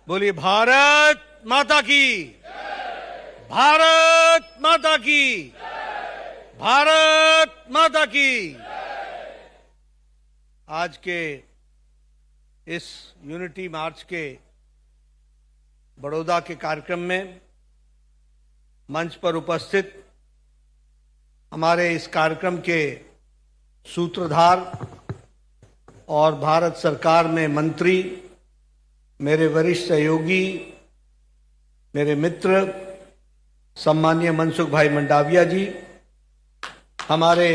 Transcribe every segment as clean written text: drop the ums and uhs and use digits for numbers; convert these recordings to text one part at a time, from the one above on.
बोलिए भारत माता की, भारत माता की, भारत माता की। आज के इस यूनिटी मार्च के बड़ौदा के कार्यक्रम में मंच पर उपस्थित हमारे इस कार्यक्रम के सूत्रधार और भारत सरकार में मंत्री, मेरे वरिष्ठ सहयोगी, मेरे मित्र सम्माननीय मनसुख भाई मंडाविया जी, हमारे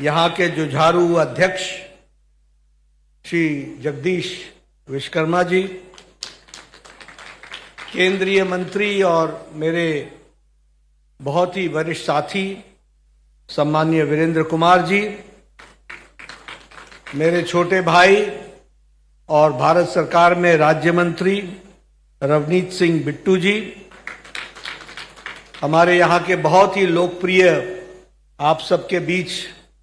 यहाँ के जुझारू अध्यक्ष श्री जगदीश विश्वकर्मा जी, केंद्रीय मंत्री और मेरे बहुत ही वरिष्ठ साथी सम्माननीय वीरेंद्र कुमार जी, मेरे छोटे भाई और भारत सरकार में राज्य मंत्री रवनीत सिंह बिट्टू जी, हमारे यहाँ के बहुत ही लोकप्रिय, आप सबके बीच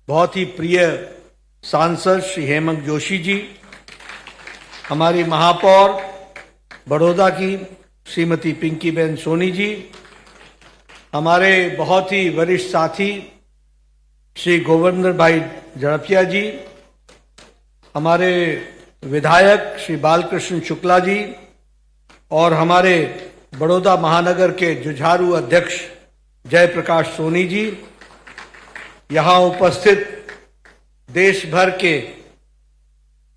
बहुत ही प्रिय सांसद श्री हेमंत जोशी जी, हमारी महापौर बड़ौदा की श्रीमती पिंकी बेन सोनी जी, हमारे बहुत ही वरिष्ठ साथी श्री गोविंदर भाई झड़पिया जी, हमारे विधायक श्री बालकृष्ण शुक्ला जी और हमारे बड़ौदा महानगर के जुझारू अध्यक्ष जयप्रकाश सोनी जी, यहाँ उपस्थित देश भर के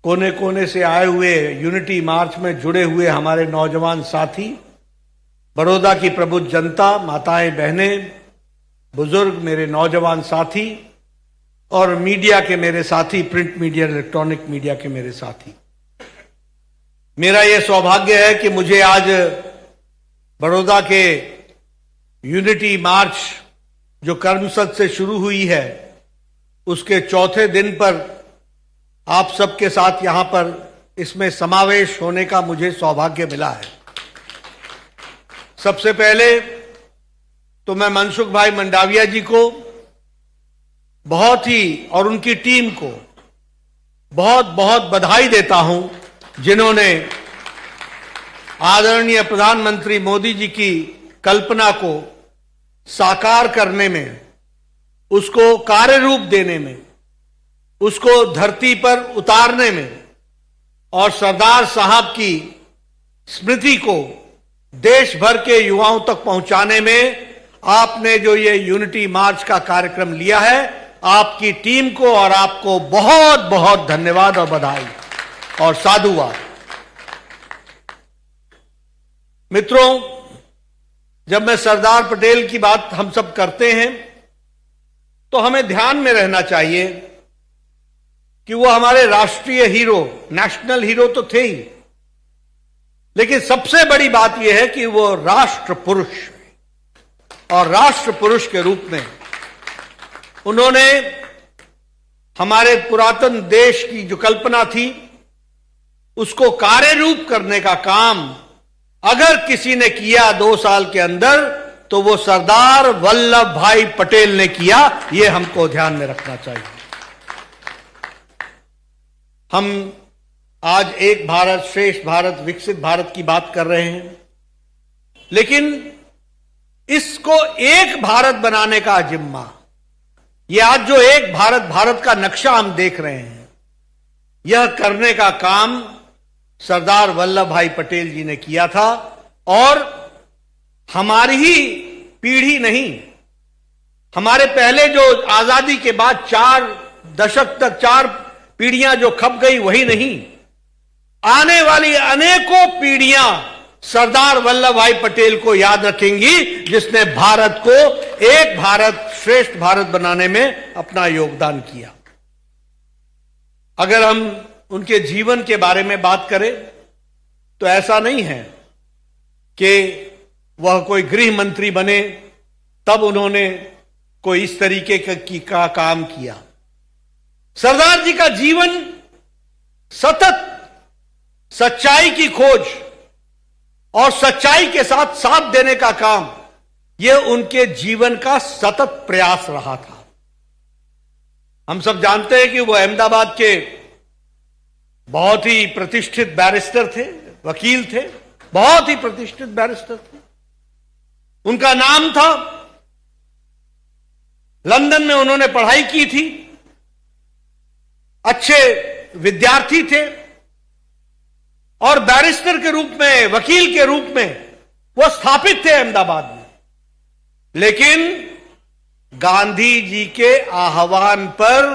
कोने कोने से आए हुए यूनिटी मार्च में जुड़े हुए हमारे नौजवान साथी, बड़ौदा की प्रबुद्ध जनता, माताएं बहनें, बुजुर्ग, मेरे नौजवान साथी और मीडिया के मेरे साथी, प्रिंट मीडिया, इलेक्ट्रॉनिक मीडिया के मेरे साथी, मेरा यह सौभाग्य है कि मुझे आज बड़ौदा के यूनिटी मार्च जो कर्मसद से शुरू हुई है उसके चौथे दिन पर आप सबके साथ यहां पर इसमें समावेश होने का मुझे सौभाग्य मिला है। सबसे पहले तो मैं मनसुख भाई मंडाविया जी को बहुत ही और उनकी टीम को बहुत बहुत बधाई देता हूं, जिन्होंने आदरणीय प्रधानमंत्री मोदी जी की कल्पना को साकार करने में, उसको कार्य रूप देने में, उसको धरती पर उतारने में और सरदार साहब की स्मृति को देश भर के युवाओं तक पहुंचाने में आपने जो ये यूनिटी मार्च का कार्यक्रम लिया है, आपकी टीम को और आपको बहुत बहुत धन्यवाद और बधाई और साधुवाद। मित्रों, जब मैं सरदार पटेल की बात हम सब करते हैं तो हमें ध्यान में रहना चाहिए कि वो हमारे राष्ट्रीय हीरो, नेशनल हीरो तो थे ही, लेकिन सबसे बड़ी बात यह है कि वो राष्ट्र पुरुष, और राष्ट्र पुरुष के रूप में उन्होंने हमारे पुरातन देश की जो कल्पना थी उसको कार्य रूप करने का काम अगर किसी ने किया 2 साल के अंदर तो वो सरदार वल्लभ भाई पटेल ने किया। ये हमको ध्यान में रखना चाहिए। हम आज एक भारत श्रेष्ठ भारत, विकसित भारत की बात कर रहे हैं, लेकिन इसको एक भारत बनाने का जिम्मा, ये आज जो एक भारत, भारत का नक्शा हम देख रहे हैं, यह करने का काम सरदार वल्लभ भाई पटेल जी ने किया था। और हमारी ही पीढ़ी नहीं, हमारे पहले जो आजादी के बाद 4 दशक तक 4 पीढ़ियां जो खप गई वही नहीं, आने वाली अनेकों पीढ़ियां सरदार वल्लभ भाई पटेल को याद रखेंगी, जिसने भारत को एक भारत श्रेष्ठ भारत बनाने में अपना योगदान किया। अगर हम उनके जीवन के बारे में बात करें तो ऐसा नहीं है कि वह कोई गृह मंत्री बने तब उन्होंने कोई इस तरीके का काम किया। सरदार जी का जीवन सतत सच्चाई की खोज और सच्चाई के साथ साथ देने का काम, यह उनके जीवन का सतत प्रयास रहा था। हम सब जानते हैं कि वो अहमदाबाद के बहुत ही प्रतिष्ठित बैरिस्टर थे, वकील थे, बहुत ही प्रतिष्ठित बैरिस्टर थे। उनका नाम था, लंदन में उन्होंने पढ़ाई की थी, अच्छे विद्यार्थी थे और बैरिस्टर के रूप में, वकील के रूप में वो स्थापित थे अहमदाबाद में। लेकिन गांधी जी के आह्वान पर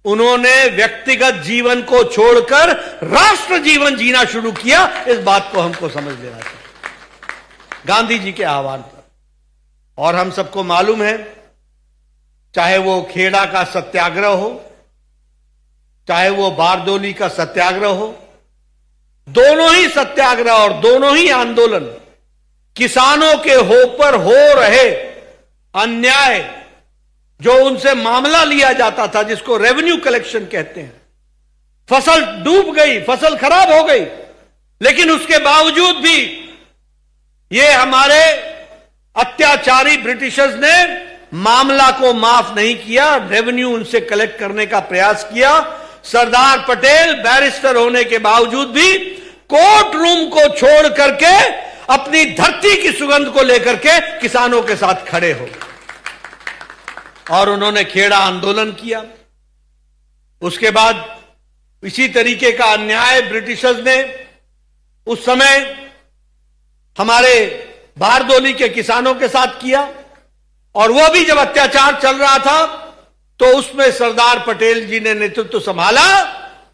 उन्होंने व्यक्तिगत जीवन को छोड़कर राष्ट्र जीवन जीना शुरू किया। इस बात को हमको समझ लेना चाहिए, गांधी जी के आह्वान पर। और हम सबको मालूम है, चाहे वो खेड़ा का सत्याग्रह हो, चाहे वो बारदोली का सत्याग्रह हो, दोनों ही सत्याग्रह और दोनों ही आंदोलन किसानों के पर हो रहे अन्याय, जो उनसे मामला लिया जाता था, जिसको रेवेन्यू कलेक्शन कहते हैं, फसल डूब गई, फसल खराब हो गई, लेकिन उसके बावजूद भी ये हमारे अत्याचारी ब्रिटिशर्स ने मामला को माफ नहीं किया, रेवेन्यू उनसे कलेक्ट करने का प्रयास किया। सरदार पटेल बैरिस्टर होने के बावजूद भी कोर्ट रूम को छोड़ करके अपनी धरती की सुगंध को लेकर के किसानों के साथ खड़े हो और उन्होंने खेड़ा आंदोलन किया। उसके बाद इसी तरीके का अन्याय ब्रिटिशर्स ने उस समय हमारे बारदोली के किसानों के साथ किया, और वो भी जब अत्याचार चल रहा था तो उसमें सरदार पटेल जी ने नेतृत्व संभाला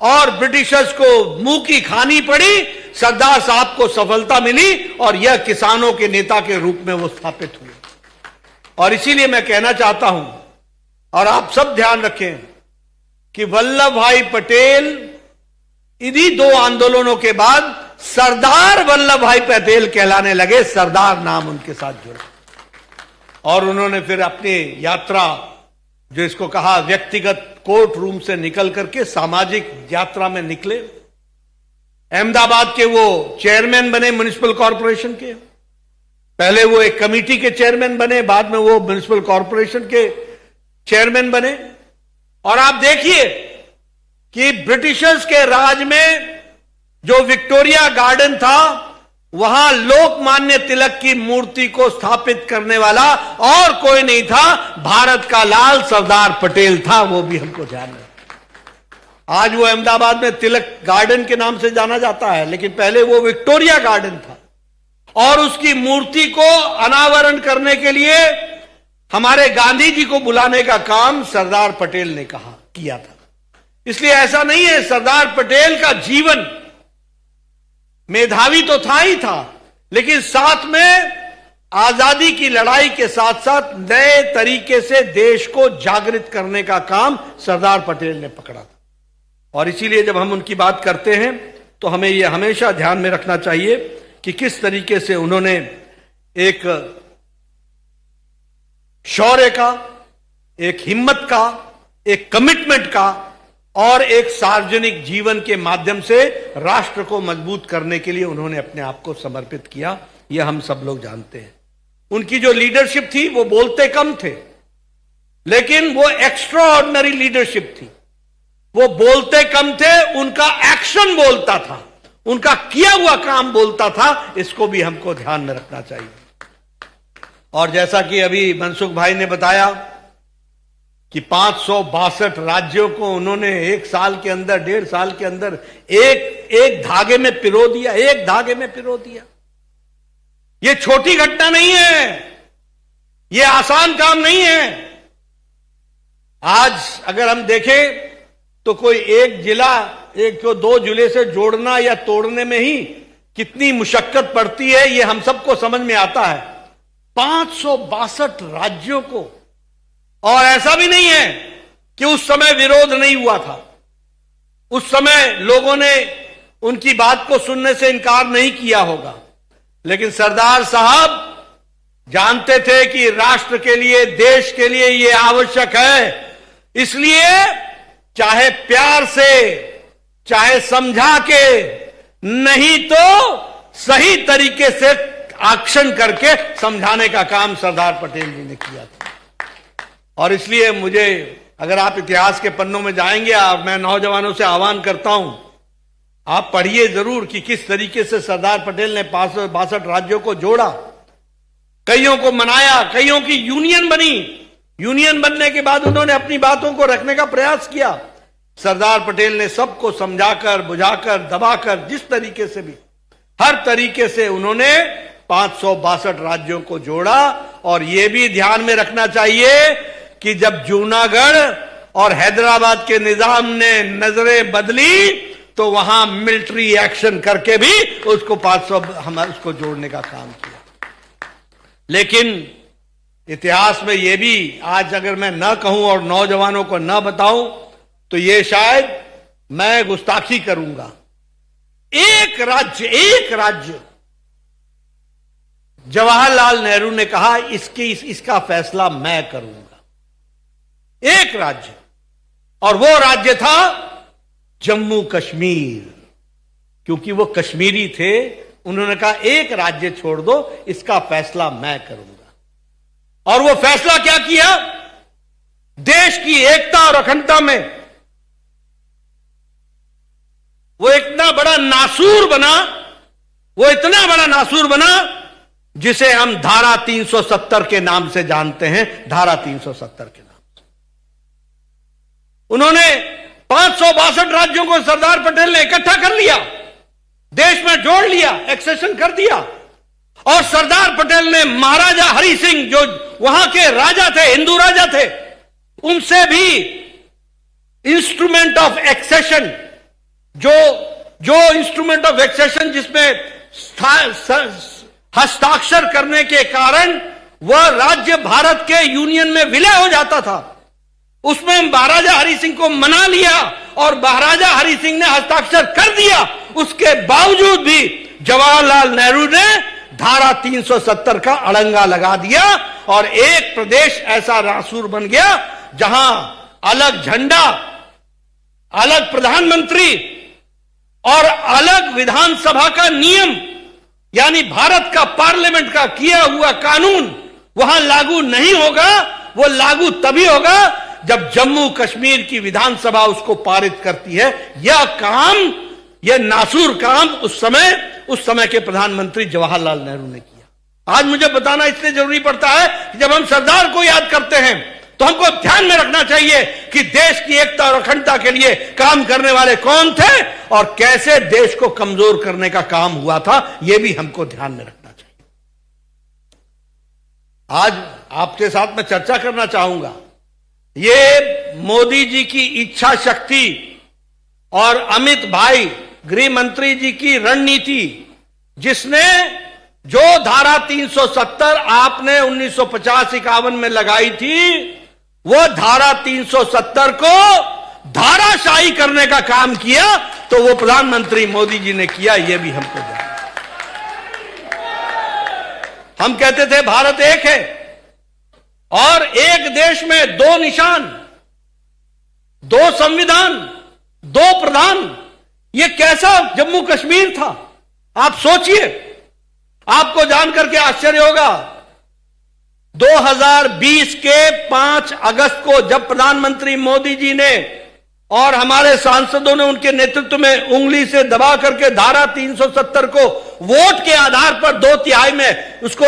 और ब्रिटिशर्स को मुंह की खानी पड़ी। सरदार साहब को सफलता मिली और यह किसानों के नेता के रूप में वो स्थापित हुए। और इसीलिए मैं कहना चाहता हूं, और आप सब ध्यान रखें, कि वल्लभ भाई पटेल इन्हीं दो आंदोलनों के बाद सरदार वल्लभ भाई पटेल कहलाने लगे। सरदार नाम उनके साथ जुड़ा और उन्होंने फिर अपनी यात्रा, जो इसको कहा व्यक्तिगत कोर्ट रूम से निकल करके सामाजिक यात्रा में निकले। अहमदाबाद के वो चेयरमैन बने म्युनिसिपल कॉरपोरेशन के। पहले वो एक कमेटी के चेयरमैन बने, बाद में वो म्युनिसिपल कॉरपोरेशन के चेयरमैन बने। और आप देखिए कि ब्रिटिशर्स के राज में जो विक्टोरिया गार्डन था, वहां लोकमान्य तिलक की मूर्ति को स्थापित करने वाला और कोई नहीं था, भारत का लाल सरदार पटेल था। वो भी हमको ध्यान है। आज वो अहमदाबाद में तिलक गार्डन के नाम से जाना जाता है, लेकिन पहले वो विक्टोरिया गार्डन था। और उसकी मूर्ति को अनावरण करने के लिए हमारे गांधी जी को बुलाने का काम सरदार पटेल ने किया था। इसलिए ऐसा नहीं है, सरदार पटेल का जीवन मेधावी तो था ही था, लेकिन साथ में आजादी की लड़ाई के साथ साथ नए तरीके से देश को जागृत करने का काम सरदार पटेल ने पकड़ा था। और इसीलिए जब हम उनकी बात करते हैं तो हमें यह हमेशा ध्यान में रखना चाहिए कि किस तरीके से उन्होंने एक शौर्य का, एक हिम्मत का, एक कमिटमेंट का और एक सार्वजनिक जीवन के माध्यम से राष्ट्र को मजबूत करने के लिए उन्होंने अपने आप को समर्पित किया। यह हम सब लोग जानते हैं। उनकी जो लीडरशिप थी, वो बोलते कम थे, लेकिन वो एक्स्ट्रा ऑर्डिनरी लीडरशिप थी। वो बोलते कम थे, उनका एक्शन बोलता था, उनका किया हुआ काम बोलता था। इसको भी हमको ध्यान में रखना चाहिए। और जैसा कि अभी मनसुख भाई ने बताया कि 562 राज्यों को उन्होंने एक साल के अंदर, 1.5 साल के अंदर एक धागे में पिरो दिया, एक धागे में पिरो दिया। यह छोटी घटना नहीं है, यह आसान काम नहीं है। आज अगर हम देखें तो कोई एक जिला, एक को 2 जिले से जोड़ना या तोड़ने में ही कितनी मुशक्कत पड़ती है, यह हम सबको समझ में आता है। 562 राज्यों को, और ऐसा भी नहीं है कि उस समय विरोध नहीं हुआ था। उस समय लोगों ने उनकी बात को सुनने से इनकार नहीं किया होगा, लेकिन सरदार साहब जानते थे कि राष्ट्र के लिए, देश के लिए यह आवश्यक है। इसलिए चाहे प्यार से, चाहे समझा के, नहीं तो सही तरीके से एक्शन करके समझाने का काम सरदार पटेल जी ने किया था। और इसलिए मुझे, अगर आप इतिहास के पन्नों में जाएंगे, और मैं नौजवानों से आह्वान करता हूं आप पढ़िए जरूर कि किस तरीके से सरदार पटेल ने 562 राज्यों को जोड़ा, कईयों को मनाया, कईयों की यूनियन बनी। यूनियन बनने के बाद उन्होंने अपनी बातों को रखने का प्रयास किया। सरदार पटेल ने सबको समझाकर, बुझाकर, दबाकर, जिस तरीके से भी, हर तरीके से उन्होंने 562 राज्यों को जोड़ा। और यह भी ध्यान में रखना चाहिए कि जब जूनागढ़ और हैदराबाद के निजाम ने नजरें बदली तो वहां मिलिट्री एक्शन करके भी उसको 500 उसको जोड़ने का काम किया। लेकिन इतिहास में यह भी आज अगर मैं न कहूं और नौजवानों को न बताऊं तो ये शायद मैं गुस्ताखी करूंगा। एक राज्य जवाहरलाल नेहरू ने कहा इसका फैसला मैं करूंगा। एक राज्य, और वो राज्य था जम्मू कश्मीर। क्योंकि वो कश्मीरी थे, उन्होंने कहा एक राज्य छोड़ दो, इसका फैसला मैं करूंगा। और वो फैसला क्या किया? देश की एकता और अखंडता में वो इतना बड़ा नासूर बना, जिसे हम धारा 370 के नाम से जानते हैं। धारा 370 के नाम से उन्होंने 562 राज्यों को सरदार पटेल ने इकट्ठा कर लिया, देश में जोड़ लिया, एक्सेशन कर दिया। और सरदार पटेल ने महाराजा हरि सिंह, जो वहां के राजा थे, हिंदू राजा थे, उनसे भी इंस्ट्रूमेंट ऑफ एक्सेशन, जो इंस्ट्रूमेंट ऑफ एक्सेशन जिसमें हस्ताक्षर करने के कारण वह राज्य भारत के यूनियन में विलय हो जाता था, उसमें महाराजा हरि सिंह को मना लिया और महाराजा हरि सिंह ने हस्ताक्षर कर दिया। उसके बावजूद भी जवाहरलाल नेहरू ने धारा 370 का अड़ंगा लगा दिया और एक प्रदेश ऐसा नासूर बन गया जहां अलग झंडा, अलग प्रधानमंत्री और अलग विधानसभा का नियम, यानी भारत का पार्लियामेंट का किया हुआ कानून वहां लागू नहीं होगा। वो लागू तभी होगा जब जम्मू कश्मीर की विधानसभा उसको पारित करती है। यह नासूर काम उस समय के प्रधानमंत्री जवाहरलाल नेहरू ने किया। आज मुझे बताना इसलिए जरूरी पड़ता है कि जब हम सरदार को याद करते हैं तो हमको ध्यान में रखना चाहिए कि देश की एकता और अखंडता के लिए काम करने वाले कौन थे और कैसे देश को कमजोर करने का काम हुआ था, यह भी हमको ध्यान में रखना चाहिए। आज आपके साथ मैं चर्चा करना चाहूंगा, ये मोदी जी की इच्छा शक्ति और अमित भाई गृह मंत्री जी की रणनीति, जिसने जो धारा 370 आपने 1950-51 में लगाई थी, वो धारा 370 को धाराशाही करने का काम किया, तो वो प्रधानमंत्री मोदी जी ने किया। ये भी हमको जानना। हम कहते थे भारत एक है और एक देश में दो निशान, दो संविधान, दो प्रधान। ये कैसा जम्मू कश्मीर था? आप सोचिए, आपको जानकर के आश्चर्य होगा। 2020 के 5 अगस्त को जब प्रधानमंत्री मोदी जी ने और हमारे सांसदों ने उनके नेतृत्व में उंगली से दबा करके धारा 370 को वोट के आधार पर 2/3 में उसको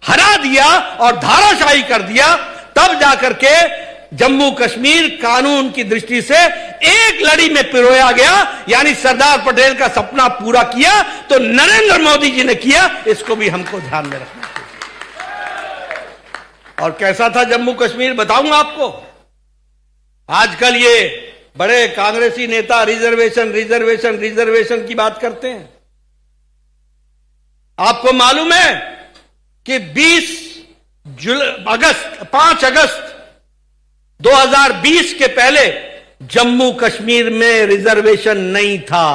हरा दिया और धाराशाही कर दिया, तब जाकर के जम्मू कश्मीर कानून की दृष्टि से एक लड़ी में पिरोया गया। यानी सरदार पटेल का सपना पूरा किया तो नरेंद्र मोदी जी ने किया। इसको भी हमको ध्यान में रखना चाहिए। और कैसा था जम्मू कश्मीर, बताऊंगा आपको। आजकल ये बड़े कांग्रेसी नेता रिजर्वेशन रिजर्वेशन रिजर्वेशन की बात करते हैं। आपको मालूम है कि 5 अगस्त 2020 के पहले जम्मू कश्मीर में रिजर्वेशन नहीं था।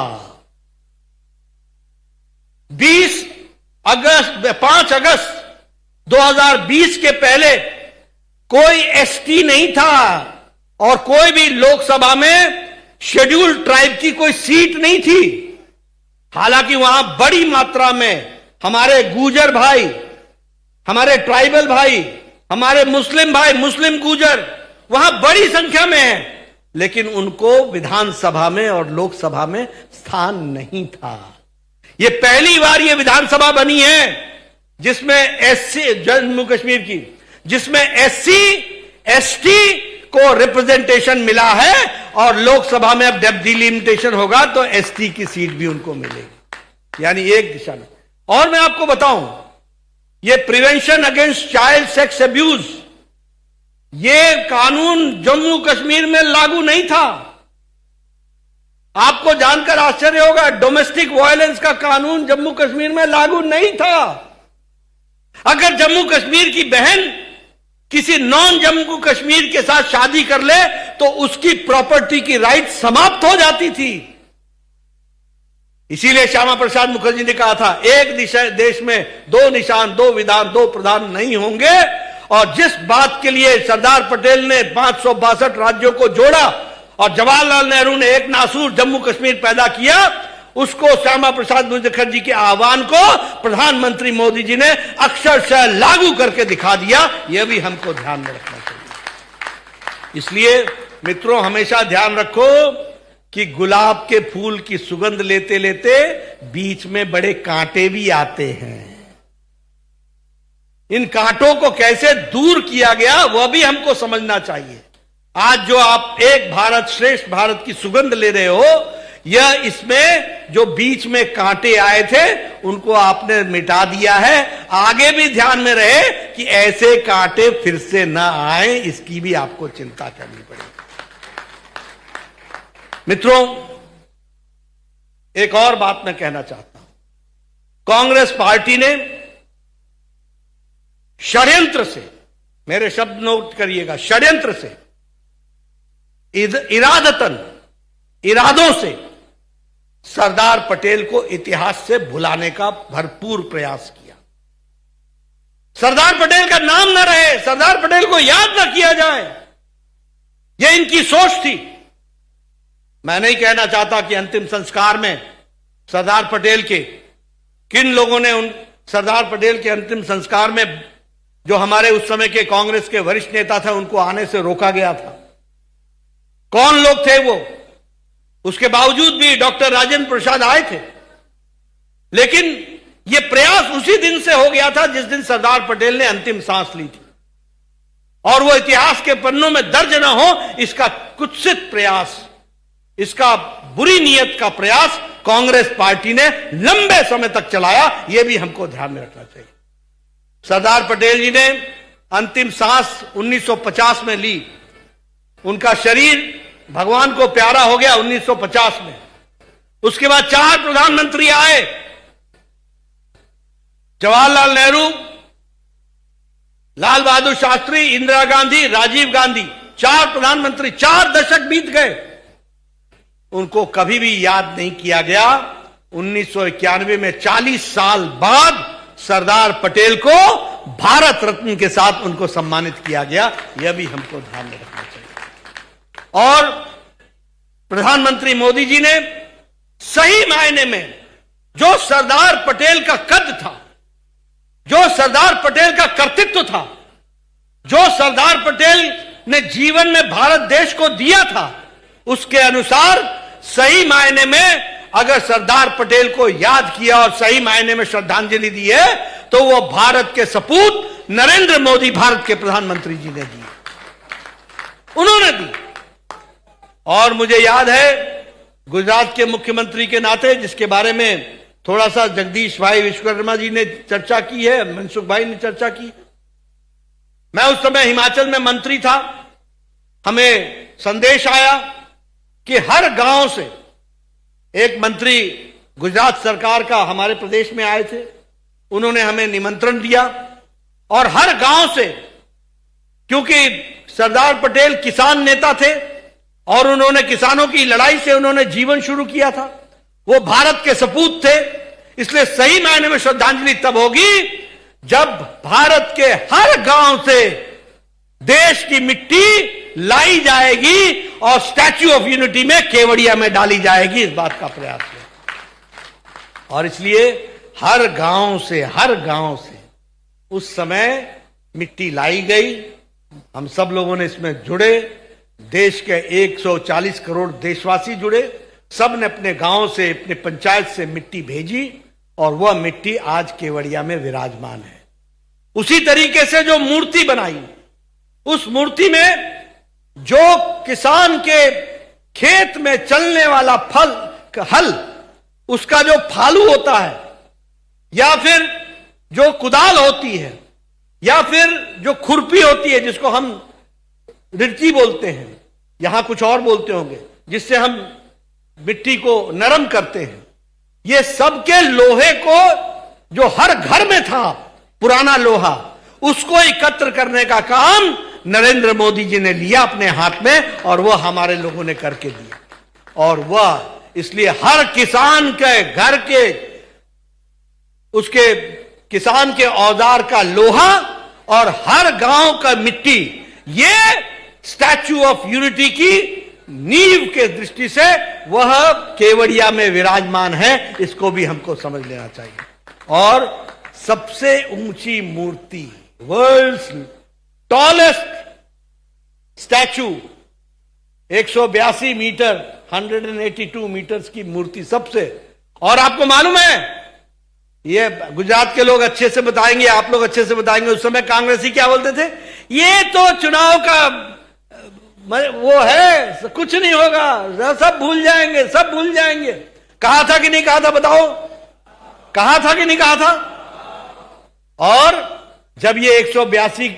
5 अगस्त 2020 के पहले कोई एसटी नहीं था और कोई भी लोकसभा में शेड्यूल्ड ट्राइब की कोई सीट नहीं थी। हालांकि वहां बड़ी मात्रा में हमारे गुर्जर भाई, हमारे ट्राइबल भाई, हमारे मुस्लिम भाई, मुस्लिम गुर्जर वहां बड़ी संख्या में है। लेकिन उनको विधानसभा में और लोकसभा में स्थान नहीं था। ये पहली बार ये विधानसभा बनी है जिसमें एससी, जम्मू कश्मीर की, जिसमें एससी एसटी को रिप्रेजेंटेशन मिला है, और लोकसभा में अब डिलिमिटेशन होगा तो एसटी की सीट भी उनको मिलेगी, यानी एक दिशा में। और मैं आपको बताऊं, ये prevention against child sex abuse, ये कानून जम्मू कश्मीर में लागू नहीं था। आपको जानकर आश्चर्य होगा, डोमेस्टिक वायलेंस का कानून जम्मू कश्मीर में लागू नहीं था। अगर जम्मू कश्मीर की बहन किसी नॉन जम्मू कश्मीर के साथ शादी कर ले तो उसकी प्रॉपर्टी की राइट समाप्त हो जाती थी। इसीलिए श्यामा प्रसाद मुखर्जी ने कहा था, एक देश में दो निशान, दो विधान, दो प्रधान नहीं होंगे। और जिस बात के लिए सरदार पटेल ने 562 राज्यों को जोड़ा और जवाहरलाल नेहरू ने एक नासूर जम्मू कश्मीर पैदा किया, उसको श्यामा प्रसाद मुखर्जी के आह्वान को प्रधानमंत्री मोदी जी ने अक्षरशः लागू करके दिखा दिया। यह भी हमको ध्यान में रखना चाहिए। इसलिए मित्रों, हमेशा ध्यान रखो कि गुलाब के फूल की सुगंध लेते लेते बीच में बड़े कांटे भी आते हैं। इन कांटों को कैसे दूर किया गया वह भी हमको समझना चाहिए। आज जो आप एक भारत श्रेष्ठ भारत की सुगंध ले रहे हो, यह इसमें जो बीच में कांटे आए थे उनको आपने मिटा दिया है। आगे भी ध्यान में रहे कि ऐसे कांटे फिर से ना आए, इसकी भी आपको चिंता करनी पड़ेगी। मित्रों, एक और बात मैं कहना चाहता हूं। कांग्रेस पार्टी ने षड्यंत्र से, मेरे शब्द नोट करिएगा, षड्यंत्र से, इरादतन, इरादों से सरदार पटेल को इतिहास से भुलाने का भरपूर प्रयास किया। सरदार पटेल का नाम न रहे, सरदार पटेल को याद न किया जाए, यह इनकी सोच थी। मैं नहीं कहना चाहता कि अंतिम संस्कार में सरदार पटेल के, किन लोगों ने उन सरदार पटेल के अंतिम संस्कार में, जो हमारे उस समय के कांग्रेस के वरिष्ठ नेता थे, उनको आने से रोका गया था। कौन लोग थे वो? उसके बावजूद भी डॉक्टर राजेंद्र प्रसाद आए थे। लेकिन यह प्रयास उसी दिन से हो गया था जिस दिन सरदार पटेल ने अंतिम सांस ली थी, और वो इतिहास के पन्नों में दर्ज न हो, इसका कुत्सित प्रयास, इसका बुरी नीयत का प्रयास कांग्रेस पार्टी ने लंबे समय तक चलाया। यह भी हमको ध्यान में रखना चाहिए। सरदार पटेल जी ने अंतिम सांस 1950 में ली। उनका शरीर भगवान को प्यारा हो गया 1950 में। उसके बाद 4 प्रधानमंत्री आए, जवाहरलाल नेहरू, लाल बहादुर शास्त्री, इंदिरा गांधी, राजीव गांधी। 4 प्रधानमंत्री, 4 दशक बीत गए, उनको कभी भी याद नहीं किया गया। 1991 में 40 साल बाद सरदार पटेल को भारत रत्न के साथ उनको सम्मानित किया गया। यह भी हमको ध्यान में रखना चाहिए। और प्रधानमंत्री मोदी जी ने सही मायने में जो सरदार पटेल का कद था, जो सरदार पटेल का कर्तृत्व था, जो सरदार पटेल ने जीवन में भारत देश को दिया था, उसके अनुसार सही मायने में अगर सरदार पटेल को याद किया और सही मायने में श्रद्धांजलि दी है तो वो भारत के सपूत नरेंद्र मोदी, भारत के प्रधानमंत्री जी ने दी, उन्होंने दी। और मुझे याद है, गुजरात के मुख्यमंत्री के नाते, जिसके बारे में थोड़ा सा जगदीश भाई विश्वकर्मा जी ने चर्चा की है, मनसुख भाई ने चर्चा की, मैं उस समय हिमाचल में मंत्री था। हमें संदेश आया कि हर गांव से एक मंत्री गुजरात सरकार का हमारे प्रदेश में आए थे। उन्होंने हमें निमंत्रण दिया और हर गांव से, क्योंकि सरदार पटेल किसान नेता थे और उन्होंने किसानों की लड़ाई से उन्होंने जीवन शुरू किया था, वो भारत के सपूत थे, इसलिए सही मायने में श्रद्धांजलि तब होगी जब भारत के हर गांव से देश की मिट्टी लाई जाएगी और स्टैच्यू ऑफ यूनिटी में केवड़िया में डाली जाएगी। इस बात का प्रयास है। और इसलिए हर गांव से उस समय मिट्टी लाई गई। हम सब लोगों ने इसमें जुड़े। देश के 140 करोड़ देशवासी जुड़े, सब ने अपने गांव से, अपने पंचायत से मिट्टी भेजी और वह मिट्टी आज केवड़िया में विराजमान है। उसी तरीके से जो मूर्ति बनाई, उस मूर्ति में जो किसान के खेत में चलने वाला हल, उसका जो फालू होता है, या फिर जो कुदाल होती है, या फिर जो खुरपी होती है जिसको हम रिर्ची बोलते हैं, यहां कुछ और बोलते होंगे, जिससे हम मिट्टी को नरम करते हैं, ये सबके लोहे को जो हर घर में था पुराना लोहा, उसको एकत्र करने का काम नरेंद्र मोदी जी ने लिया अपने हाथ में और वह हमारे लोगों ने करके दिया। और वह इसलिए हर किसान के घर के, उसके किसान के औजार का लोहा और हर गांव का मिट्टी, ये स्टैच्यू ऑफ यूनिटी की नींव के दृष्टि से वह केवड़िया में विराजमान है। इसको भी हमको समझ लेना चाहिए। और सबसे ऊंची मूर्ति, world's tallest statue, 182 metre, 182 metres की मूर्ति सबसे। और आपको मालूम है, ये गुजरात के लोग अच्छे से बताएंगे, आप लोग अच्छे से बताएंगे, उस समय कांग्रेसी क्या बोलते थे, ये तो चुनाव का वो है, कुछ नहीं होगा, सब भूल जाएंगे, सब भूल जाएंगे। कहा था कि नहीं कहा था, बताओ, कहा था कि नहीं कहा था? और जब ये 182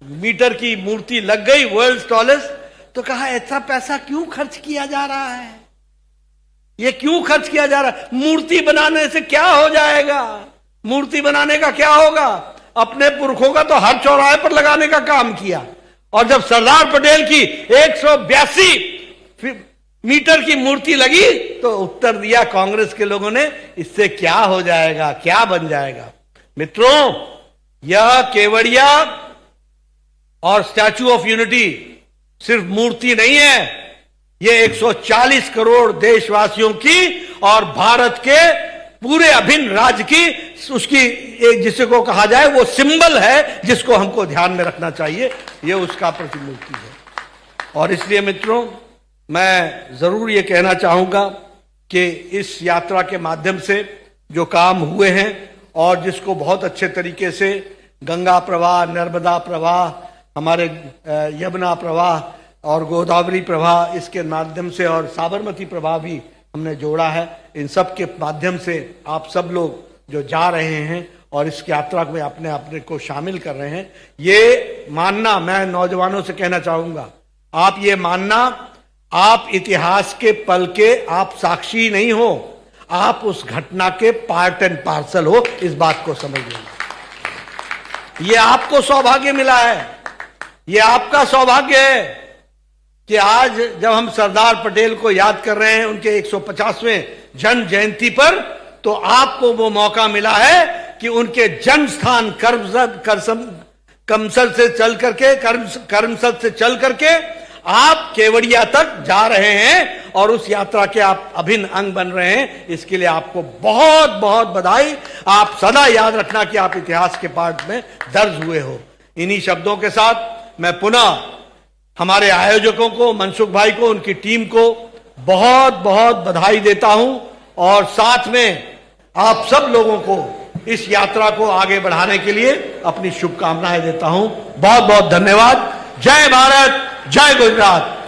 मीटर की मूर्ति लग गई, वर्ल्ड टॉलेस्ट, तो कहा ऐसा पैसा क्यों खर्च किया जा रहा है, ये क्यों खर्च किया जा रहा है? मूर्ति बनाने से क्या हो जाएगा? मूर्ति बनाने का क्या होगा? अपने पुरखों का तो हर चौराहे पर लगाने का काम किया। और जब सरदार पटेल की 182 मीटर की मूर्ति लगी तो उत्तर दिया कांग्रेस के लोगों ने, इससे क्या हो जाएगा, क्या बन जाएगा? मित्रों, यह केवड़िया और स्टैच्यू ऑफ यूनिटी सिर्फ मूर्ति नहीं है, ये 140 करोड़ देशवासियों की और भारत के पूरे अभिन्न राज्य की, उसकी एक जिसे को कहा जाए वो सिंबल है, जिसको हमको ध्यान में रखना चाहिए। ये उसका प्रतिमूर्ति है। और इसलिए मित्रों, मैं जरूर ये कहना चाहूंगा कि इस यात्रा के माध्यम से जो काम हुए हैं और जिसको बहुत अच्छे तरीके से गंगा प्रवाह, नर्मदा प्रवाह, हमारे यमुना प्रवाह और गोदावरी प्रवाह, इसके माध्यम से और साबरमती प्रवाह भी हमने जोड़ा है। इन सब के माध्यम से आप सब लोग जो जा रहे हैं और इस यात्रा में अपने अपने को शामिल कर रहे हैं, ये मानना, मैं नौजवानों से कहना चाहूंगा, आप ये मानना, आप इतिहास के पल के आप साक्षी नहीं हो, आप उस घटना के पार्ट एंड पार्सल हो, इस बात को समझ लेना। ये आपको सौभाग्य मिला है, ये आपका सौभाग्य है कि आज जब हम सरदार पटेल को याद कर रहे हैं उनके 150वें जन्म जयंती पर, तो आपको वो मौका मिला है कि उनके जन्म स्थान करमसल से चल करके आप केवड़िया तक जा रहे हैं और उस यात्रा के आप अभिन्न अंग बन रहे हैं। इसके लिए आपको बहुत बहुत बधाई। आप सदा याद रखना कि आप इतिहास के पाठ में दर्ज हुए हो। इन्हीं शब्दों के साथ मैं पुनः हमारे आयोजकों को, मनसुख भाई को, उनकी टीम को बहुत बहुत बधाई देता हूं और साथ में आप सब लोगों को इस यात्रा को आगे बढ़ाने के लिए अपनी शुभकामनाएं देता हूं। बहुत बहुत धन्यवाद। जय भारत, जय गुजरात।